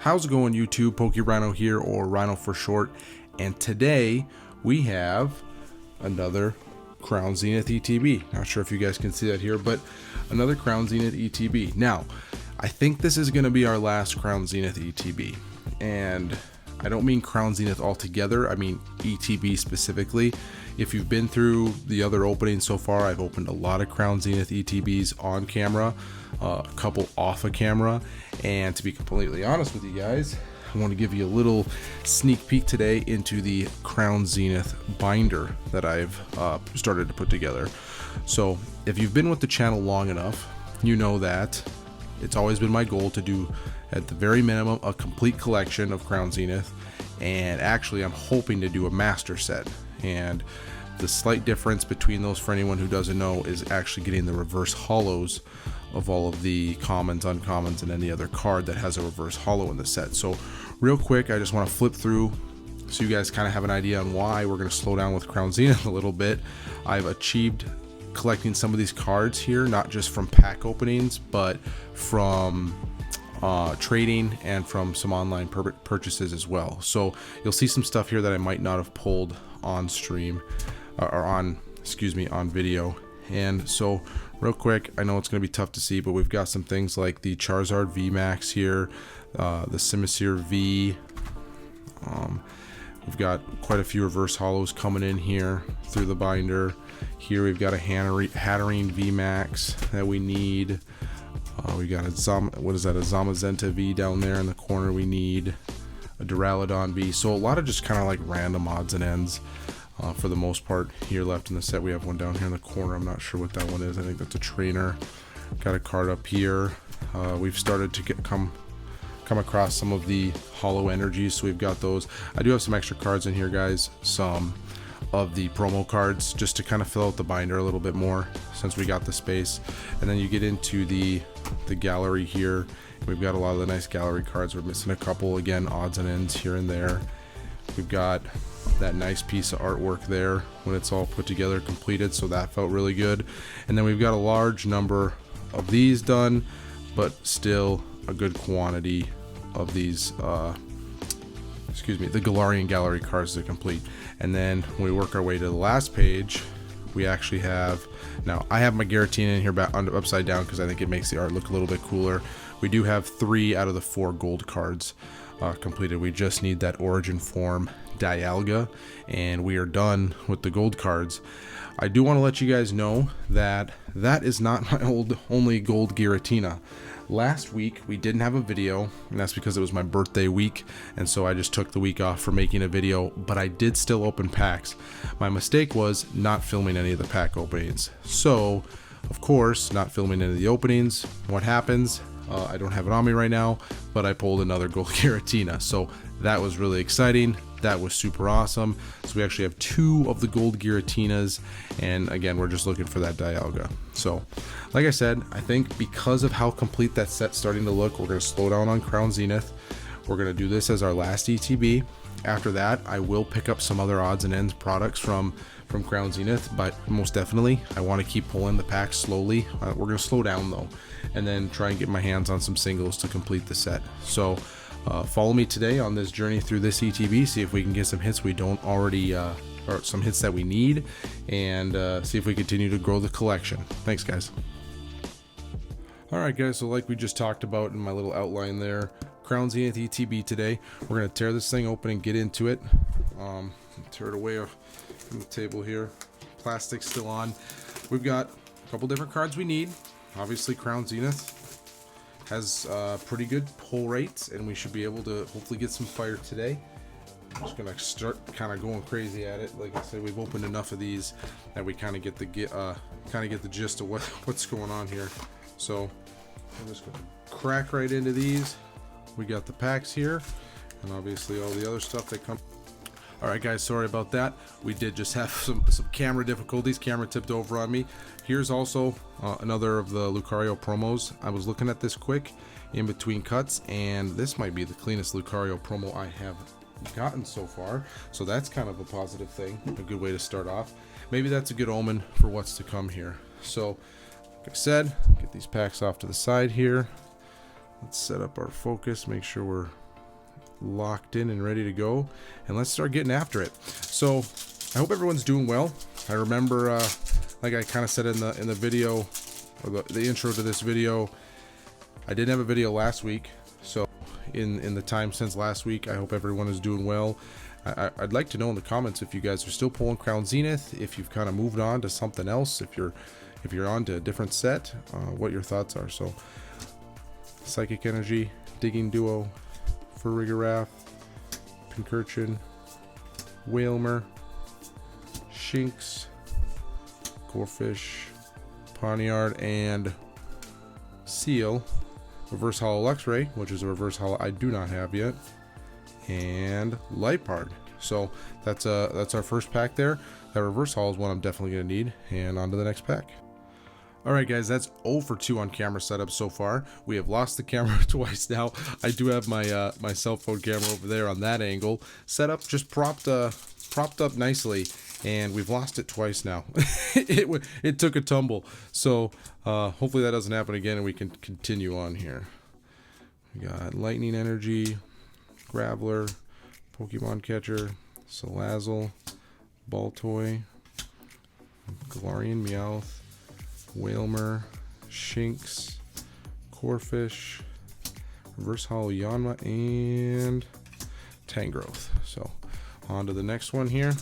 How's it going, YouTube? PokeRhino here, or Rhino for short, and today we have another Crown Zenith ETB. Not sure if you guys can see that here, but another Crown Zenith ETB. Now, I think this is going to be our last Crown Zenith ETB, and I don't mean Crown Zenith altogether, I mean ETB specifically. If you've been through the other openings so far, I've opened a lot of Crown Zenith ETBs on camera, a couple off of camera, and to be completely honest with you guys, I want to give you a little sneak peek today into the Crown Zenith binder that I've started to put together. So if you've been with the channel long enough, you know that it's always been my goal to do, at the very minimum, a complete collection of Crown Zenith, and actually I'm hoping to do a master set. And the slight difference between those, for anyone who doesn't know, is actually getting the reverse hollows of all of the commons, uncommons, and any other card that has a reverse hollow in the set. So real quick, I just want to flip through so you guys kind of have an idea on why we're going to slow down with Crown Zenith a little bit. I've achieved collecting some of these cards here, not just from pack openings, but from trading and from some online purchases as well. So you'll see some stuff here that I might not have pulled on stream or on video. And so real quick, I know it's going to be tough to see, but we've got some things like the Charizard VMAX here, the Simisear V. We've got quite a few reverse hollows coming in here through the binder. Here we've got a Hatterene VMAX that we need. We got a Zamazenta V down there in the corner we need. A Duraludon V. So a lot of just kind of like random odds and ends for the most part here left in the set. We have one down here in the corner. I'm not sure what that one is. I think that's a trainer. Got a card up here. We've started to come across some of the hollow energies, so we've got those. I do have some extra cards in here, guys. Some of the promo cards just to kind of fill out the binder a little bit more since we got the space. And then you get into the gallery here. We've got a lot of the nice gallery cards. We're missing a couple, again, odds and ends here and there. We've got that nice piece of artwork there when it's all put together, completed, so that felt really good. And then we've got a large number of these done, but still a good quantity of these the Galarian gallery cards to complete. And then when we work our way to the last page, we actually have, now I have my Giratina in here upside down because I think it makes the art look a little bit cooler. We do have 3 out of the 4 gold cards completed. We just need that origin form Dialga, and we are done with the gold cards. I do want to let you guys know that that is not my only gold Giratina. Last week we didn't have a video, and that's because it was my birthday week, and so I just took the week off for making a video, but I did still open packs. My mistake was not filming any of the pack openings. So of course, not filming any of the openings. What happens? I don't have it on me right now, but I pulled another gold Giratina, so that was really exciting. That was super awesome. So we actually have 2 of the gold Giratinas, and again, we're just looking for that Dialga. So like I said, I think because of how complete that set's starting to look, we're going to slow down on Crown Zenith. We're going to do this as our last ETB. After that, I will pick up some other odds and ends products from Crown Zenith, but most definitely I want to keep pulling the packs slowly. We're going to slow down though, and then try and get my hands on some singles to complete the set. So follow me today on this journey through this ETB, see if we can get some hits we don't already, or some hits that we need, and see if we continue to grow the collection. Thanks, guys. Alright guys, so like we just talked about in my little outline there, Crown Zenith ETB today. We're going to tear this thing open and get into it. Tear it away from the table here. Plastic's still on. We've got a couple different cards we need. Obviously Crown Zenith has pretty good pull rates, and we should be able to hopefully get some fire today. I'm just gonna start kind of going crazy at it. Like I said, we've opened enough of these that we kind of get the gist of what's going on here. So I'm just gonna crack right into these. We got the packs here, and obviously all the other stuff that comes. Alright guys, sorry about that. We did just have some camera difficulties. Camera tipped over on me. Here's also another of the Lucario promos. I was looking at this quick in between cuts, and this might be the cleanest Lucario promo I have gotten so far. So that's kind of a positive thing, a good way to start off. Maybe that's a good omen for what's to come here. So like I said, get these packs off to the side here. Let's set up our focus, make sure we're locked in and ready to go, and let's start getting after it. So I hope everyone's doing well. I remember like I kind of said in the video, or the intro to this video, I didn't have a video last week, so in the time since last week, I hope everyone is doing well. I'd like to know in the comments if you guys are still pulling Crown Zenith, if you've kind of moved on to something else, if you're on to a different set, what your thoughts are. So Psychic Energy, Digging Duo, Farigarath, Pincurchin, Whalmer, Shinx, Gorefish, Pawniard, and Seal. Reverse Hollow Luxray, which is a reverse hollow I do not have yet, and Liepard. So that's our first pack there. That reverse hollow is one I'm definitely going to need, and on to the next pack. Alright guys, that's 0 for 2 on camera setup so far. We have lost the camera twice now. I do have my my cell phone camera over there on that angle set up, just propped up nicely, and we've lost it twice now. it took a tumble, so hopefully that doesn't happen again and we can continue on here. We got Lightning Energy, Graveler, Pokemon Catcher, Salazzle, Baltoy, Galarian Meowth, Whalmer, Shinx, Corphish, Reverse Hollow Yanma, and Tangrowth. So on to the next one here.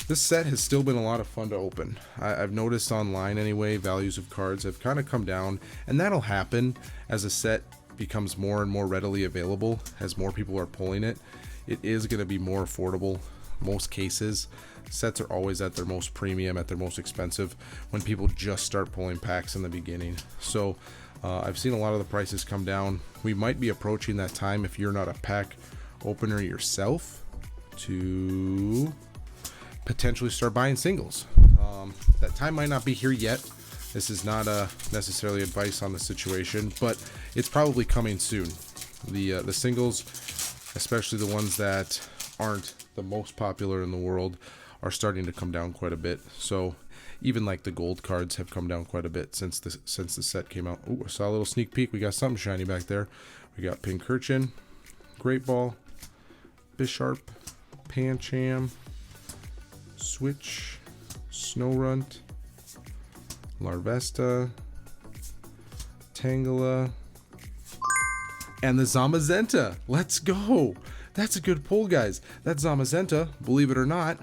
This set has still been a lot of fun to open. I've noticed online anyway, values of cards have kind of come down, and that'll happen as a set becomes more and more readily available, as more people are pulling it. It is going to be more affordable. Most cases, sets are always at their most premium, at their most expensive when people just start pulling packs in the beginning. So I've seen a lot of the prices come down. We might be approaching that time, if you're not a pack opener yourself, to potentially start buying singles. That time might not be here yet. This is not necessarily advice on the situation, but it's probably coming soon. The singles, especially the ones that aren't the most popular in the world, are starting to come down quite a bit. So even like the gold cards have come down quite a bit since the set came out. Oh, I saw a little sneak peek. We got something shiny back there. We got Pincurchin, Great Ball, Bisharp, Pancham, Switch, Snorunt, Larvesta, Tangela, and the Zamazenta. Let's go! That's a good pull, guys. That Zamazenta, believe it or not,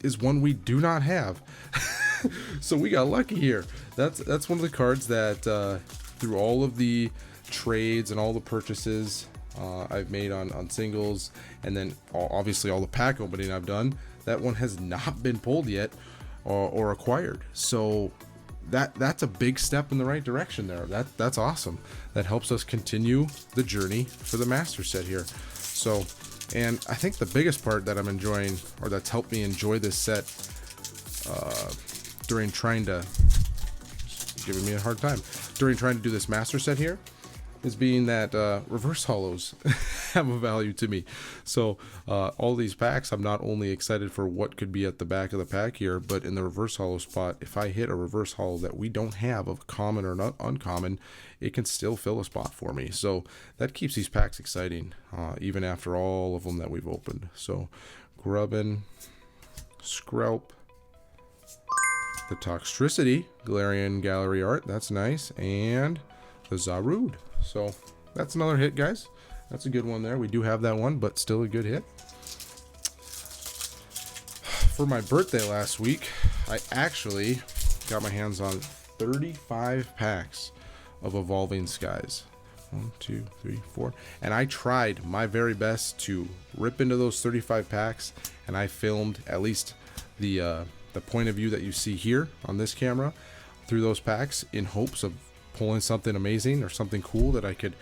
is one we do not have. So we got lucky here. That's one of the cards that through all of the trades and all the purchases I've made on singles, and then obviously all the pack opening I've done, that one has not been pulled yet or acquired. So that's a big step in the right direction there. That's awesome. That helps us continue the journey for the master set here. So, and I think the biggest part that I'm enjoying, or that's helped me enjoy this set during trying to, giving me a hard time, during trying to do this master set here, is being that reverse hollows have a value to me. So all these packs, I'm not only excited for what could be at the back of the pack here, but in the reverse hollow spot, if I hit a reverse hollow that we don't have of common or not uncommon, it can still fill a spot for me. So that keeps these packs exciting, even after all of them that we've opened. So Grubbin, Skrelp, the Toxtricity, Galarian Gallery Art, that's nice, and the Zarude. So that's another hit, guys. That's a good one there. We do have that one, but still a good hit. For my birthday last week, I actually got my hands on 35 packs of Evolving Skies. 1, 2, 3, 4. And I tried my very best to rip into those 35 packs, and I filmed at least the point of view that you see here on this camera through those packs in hopes of pulling something amazing or something cool that I could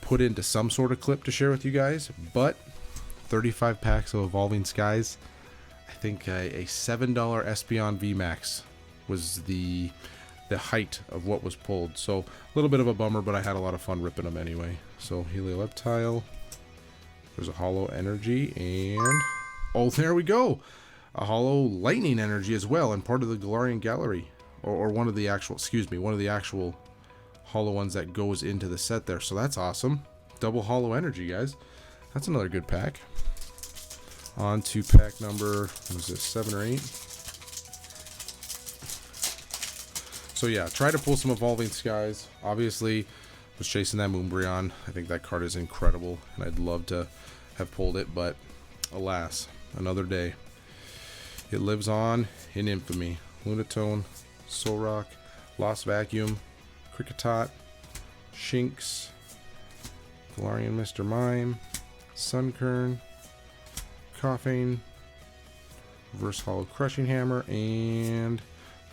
put into some sort of clip to share with you guys. But 35 packs of Evolving Skies, I think a $7 Espeon VMAX was the height of what was pulled. So a little bit of a bummer, but I had a lot of fun ripping them anyway. So Helioptile, there's a Hollow Energy, and oh, there we go, a Hollow Lightning Energy as well, and part of the Galarian Gallery, or one of the actual, excuse me, one of the actual hollow ones that goes into the set there. So that's awesome. double hollow energy, guys. That's another good pack. On to pack number, what is this, 7 or 8? So yeah, try to pull some Evolving Skies. Obviously, was chasing that Moonbryon. I think that card is incredible, and I'd love to have pulled it, but alas, another day. It lives on in infamy. Lunatone, Solrock, Lost Vacuum, Kricketot, Shinx, Galarian Mr. Mime, Sunkern, Coughing, Reverse Hollow Crushing Hammer, and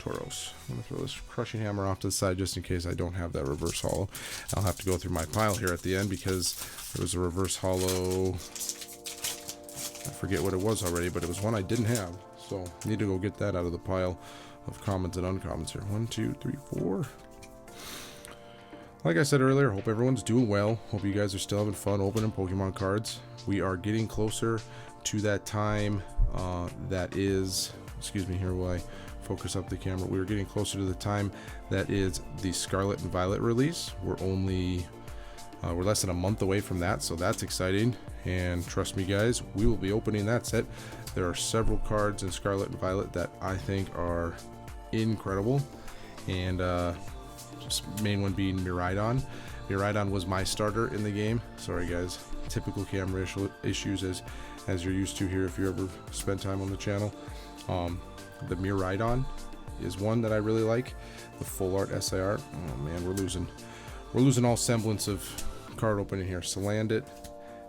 Tauros. I'm going to throw this Crushing Hammer off to the side just in case I don't have that Reverse Hollow. I'll have to go through my pile here at the end because there was a Reverse Hollow. I forget what it was already, but it was one I didn't have. So I need to go get that out of the pile of commons and uncommons here. 1, 2, 3, 4. Like I said earlier, hope everyone's doing well. Hope you guys are still having fun opening Pokemon cards. We are getting closer to that time that is, excuse me here while I focus up the camera. We're getting closer to the time that is the Scarlet and Violet release. We're less than a month away from that, so that's exciting. And trust me guys, we will be opening that set. There are several cards in Scarlet and Violet that I think are incredible, and main one being Miraidon. Miraidon was my starter in the game. Sorry guys, typical camera issues as you're used to here if you ever spend time on the channel. The Miraidon is one that I really like. The full art SIR. Oh man, we're losing all semblance of card opening here. Salandit,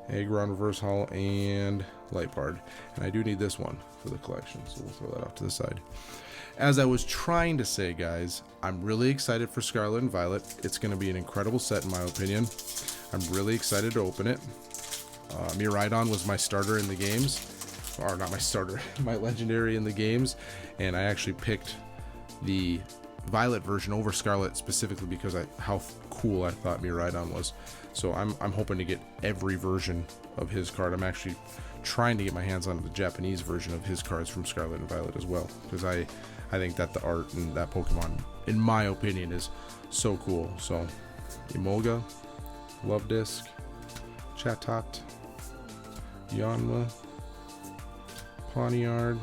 Aggron Reverse Hollow, and Lightbard. And I do need this one for the collection, so we'll throw that off to the side. As I was trying to say, guys, I'm really excited for Scarlet and Violet. It's going to be an incredible set in my opinion. I'm really excited to open it. Miraidon was my starter in the games. Or not my starter, my legendary in the games, and I actually picked the Violet version over Scarlet specifically because how cool I thought Miraidon was. So I'm hoping to get every version of his card. I'm actually trying to get my hands on the Japanese version of his cards from Scarlet and Violet as well, because I think that the art in that Pokemon, in my opinion, is so cool. So Emolga, Love Disc, Chatot, Yanma, Pawniard,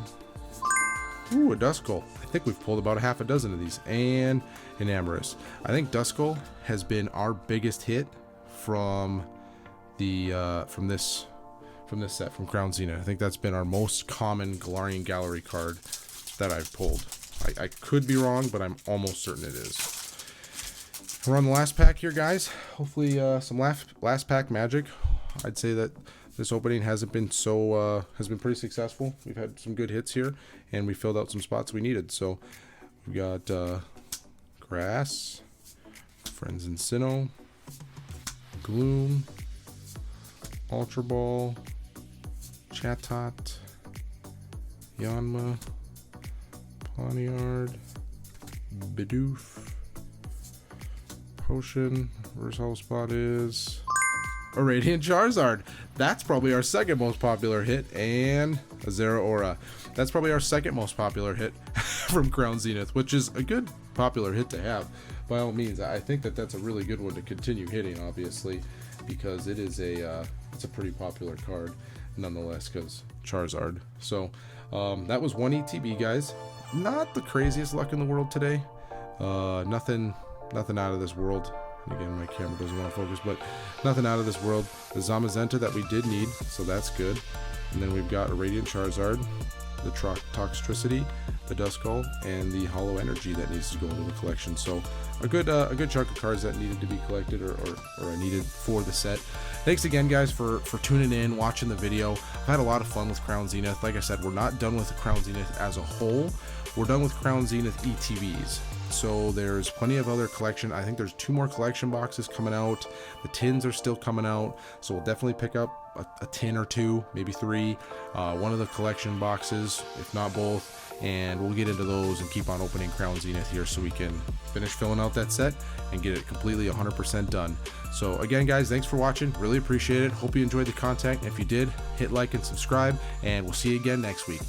ooh, a Duskull. I think we've pulled about half a dozen of these, and an Amorous. I think Duskull has been our biggest hit from the from this set from Crown Zenith. I think that's been our most common Galarian Gallery card that I've pulled. I could be wrong, but I'm almost certain it is. We're on the last pack here, guys. Hopefully some last pack magic. I'd say that this opening hasn't been so has been pretty successful. We've had some good hits here, and we filled out some spots we needed. So we got Grass, Friends in Sinnoh, Gloom, Ultra Ball, Chatot, Yanma, Pawniard, Bidoof, Potion. Reverse Hollow spot is a Radiant Charizard. That's probably our second most popular hit, and a Zeraora. That's probably our second most popular hit from Crown Zenith, which is a good popular hit to have. By all means, I think that that's a really good one to continue hitting, obviously, because it is it's a pretty popular card nonetheless, because Charizard. So that was one ETB, guys. Not the craziest luck in the world today. Nothing out of this world. Again, my camera doesn't want to focus, but nothing out of this world. The Zamazenta that we did need, so that's good. And then we've got a Radiant Charizard, the Toxtricity, the Duskull, and the Hollow Energy that needs to go into the collection. So a good chunk of cards that needed to be collected or I needed for the set. Thanks again, guys, for tuning in, watching the video. I've had a lot of fun with Crown Zenith. Like I said, we're not done with Crown Zenith as a whole. We're done with Crown Zenith ETBs. So there's plenty of other collection. I think there's 2 more collection boxes coming out. The tins are still coming out, so we'll definitely pick up a tin or 2, maybe 3, one of the collection boxes, if not both, and we'll get into those and keep on opening Crown Zenith here so we can finish filling out that set and get it completely 100% done. So again, guys, thanks for watching. Really appreciate it. Hope you enjoyed the content. If you did, hit like and subscribe, and we'll see you again next week.